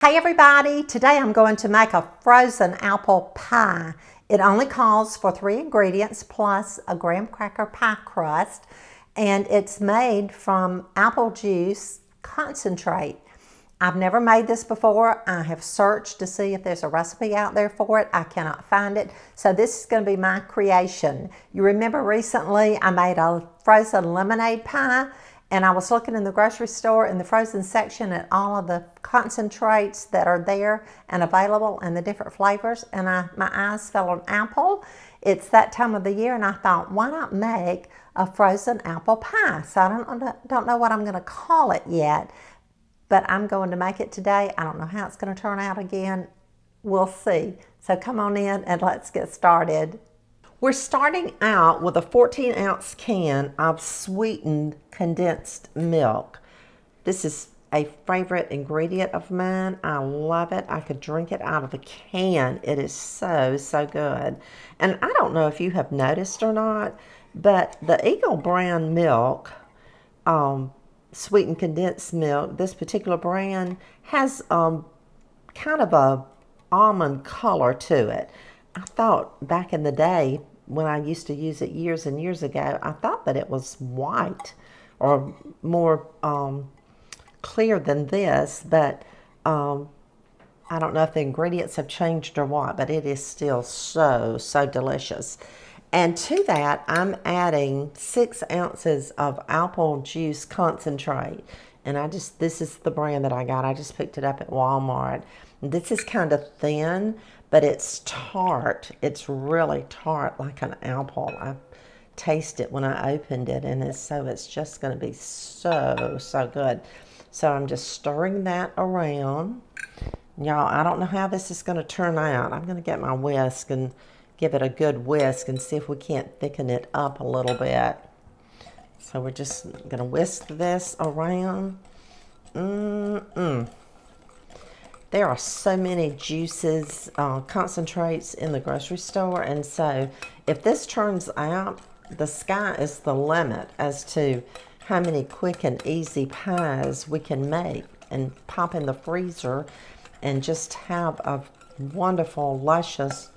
Hey everybody, today I'm going to make a frozen apple pie. It only calls for 3 ingredients plus a graham cracker pie crust, and it's made from apple juice concentrate. I've never made this before. I have searched to see if there's a recipe out there for it. I cannot find it, so this is going to be my creation. You remember recently I made a frozen lemonade pie, and I was looking in the grocery store in the frozen section at all of the concentrates that are there and available and the different flavors, and my eyes fell on apple. It's that time of the year, and I thought, why not make a frozen apple pie? So I don't know what I'm going to call it yet, but I'm going to make it today. I don't know how it's going to turn out again. We'll see. So come on in and let's get started. We're starting out with a 14-ounce can of sweetened condensed milk. This is a favorite ingredient of mine. I love it. I could drink it out of a can. It is so, so good. And I don't know if you have noticed or not, but the Eagle brand milk, sweetened condensed milk, this particular brand has kind of a almond color to it. I thought back in the day when I used to use it years and years ago, I thought that it was white or more clear than this, but I don't know if the ingredients have changed or what, but it is still so, so delicious. And to that, I'm adding 6 ounces of apple juice concentrate. And this is the brand that I got. I just picked it up at Walmart. This is kind of thin, but it's tart. It's really tart, like an apple. I taste it when I opened it, and it's just going to be so, so good. So I'm just stirring that around. Y'all, I don't know how this is going to turn out. I'm going to get my whisk and give it a good whisk and see if we can't thicken it up a little bit. So we're just going to whisk this around. There are so many juices, concentrates in the grocery store, and so if this turns out, the sky is the limit as to how many quick and easy pies we can make and pop in the freezer and just have a wonderful, luscious,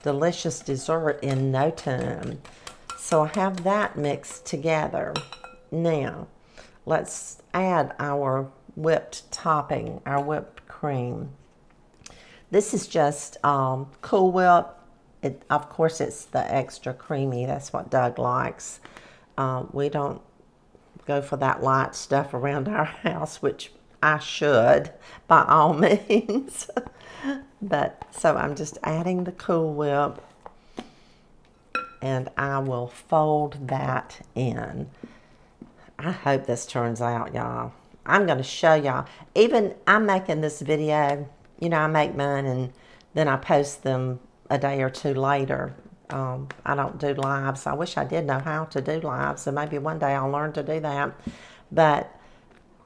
delicious dessert in no time. So I have that mixed together. Now, let's add our whipped topping, our whipped cream. This is just Cool Whip. Of course, it's the extra creamy. That's what Doug likes. We don't go for that light stuff around our house, which I should, by all means. But so I'm just adding the Cool Whip, and I will fold that in. I hope this turns out, y'all. I'm going to show y'all. Even I'm making this video, I make mine and then I post them a day or two later. I don't do lives. I wish I did know how to do lives, so maybe one day I'll learn to do that. But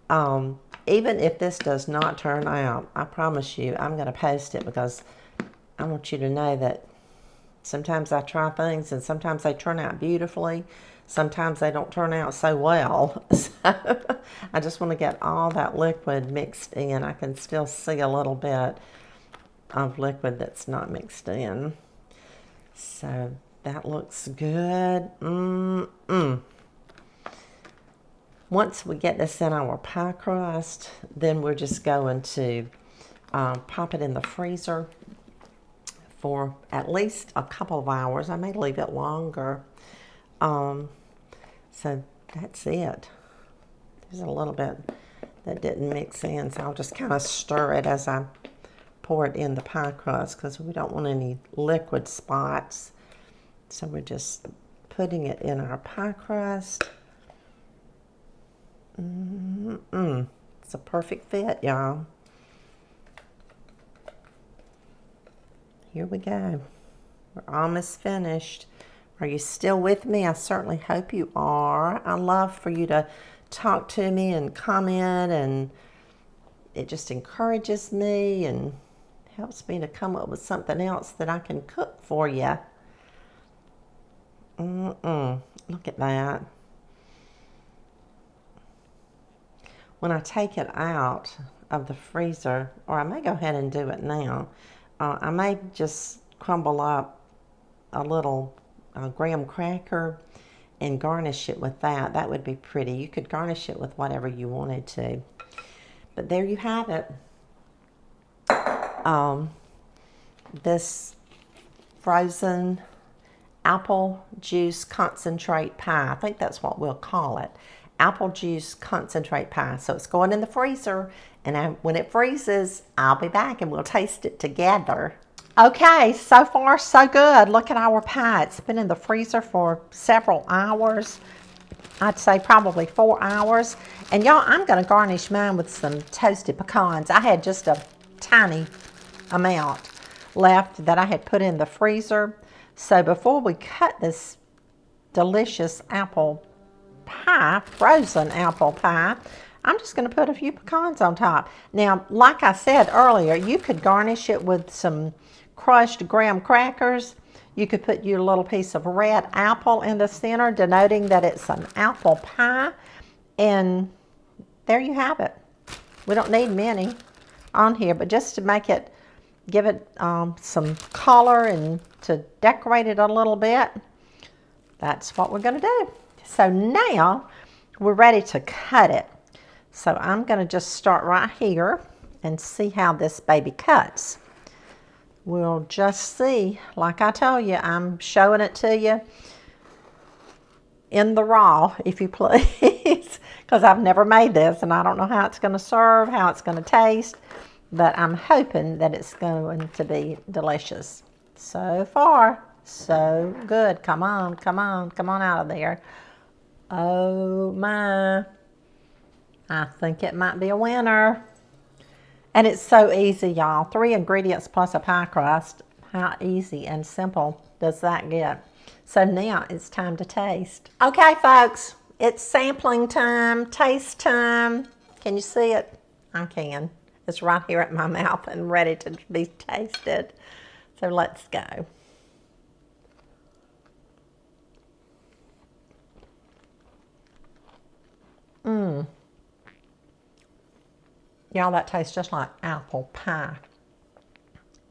even if this does not turn out, I promise you I'm going to post it, because I want you to know that sometimes I try things and sometimes they turn out beautifully. Sometimes they don't turn out so well. So I just want to get all that liquid mixed in. I can still see a little bit of liquid that's not mixed in. So that looks good. Once we get this in our pie crust, then we're just going to pop it in the freezer for at least a couple of hours. I may leave it longer. So that's it. There's a little bit that didn't mix in, so I'll just kind of stir it as I pour it in the pie crust, because we don't want any liquid spots. So we're just putting it in our pie crust. It's a perfect fit, y'all. Here we go. We're almost finished. Are you still with me? I certainly hope you are. I love for you to talk to me and comment, and it just encourages me and helps me to come up with something else that I can cook for you. Look at that. When I take it out, of the freezer, or I may go ahead and do it now. I may just crumble up a little graham cracker and garnish it with that. That would be pretty. You could garnish it with whatever you wanted to. But there you have it. This frozen apple juice concentrate pie. I think that's what we'll call it. Apple juice concentrate pie. So it's going in the freezer, and when it freezes, I'll be back and we'll taste it together. Okay, so far so good. Look at our pie. It's been in the freezer for several hours. I'd say probably 4 hours. And y'all, I'm going to garnish mine with some toasted pecans. I had just a tiny amount left that I had put in the freezer. So before we cut this delicious apple pie, frozen apple pie, I'm just going to put a few pecans on top. Now, like I said earlier, you could garnish it with some crushed graham crackers. You could put your little piece of red apple in the center, denoting that it's an apple pie. And there you have it. We don't need many on here, but just to make it, give it some color and to decorate it a little bit, that's what we're going to do. So now we're ready to cut it. So I'm going to just start right here and see how this baby cuts. We'll just see. Like I told you, I'm showing it to you in the raw, if you please, because I've never made this and I don't know how it's going to serve, how it's going to taste, but I'm hoping that it's going to be delicious. So far, so good. Come on, come on, come on out of there. Oh my, I think it might be a winner. And it's so easy, y'all. 3 ingredients plus a pie crust. How easy and simple does that get? So now it's time to taste. Okay, folks, it's sampling time, taste time. Can you see it? I can. It's right here at my mouth and ready to be tasted. So let's go. Y'all, that tastes just like apple pie.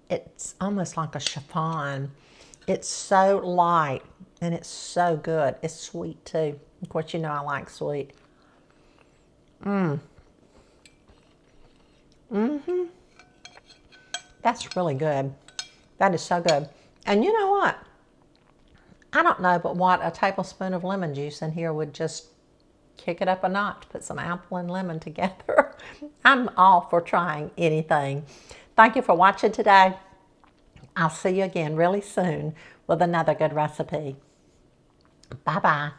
It's almost like a chiffon. It's so light and it's so good. It's sweet too. Of course, you know I like sweet. That's really good. That is so good. And you know what? I don't know, but what a tablespoon of lemon juice in here would just kick it up a notch, put some apple and lemon together. I'm all for trying anything. Thank you for watching today. I'll see you again really soon with another good recipe. Bye-bye.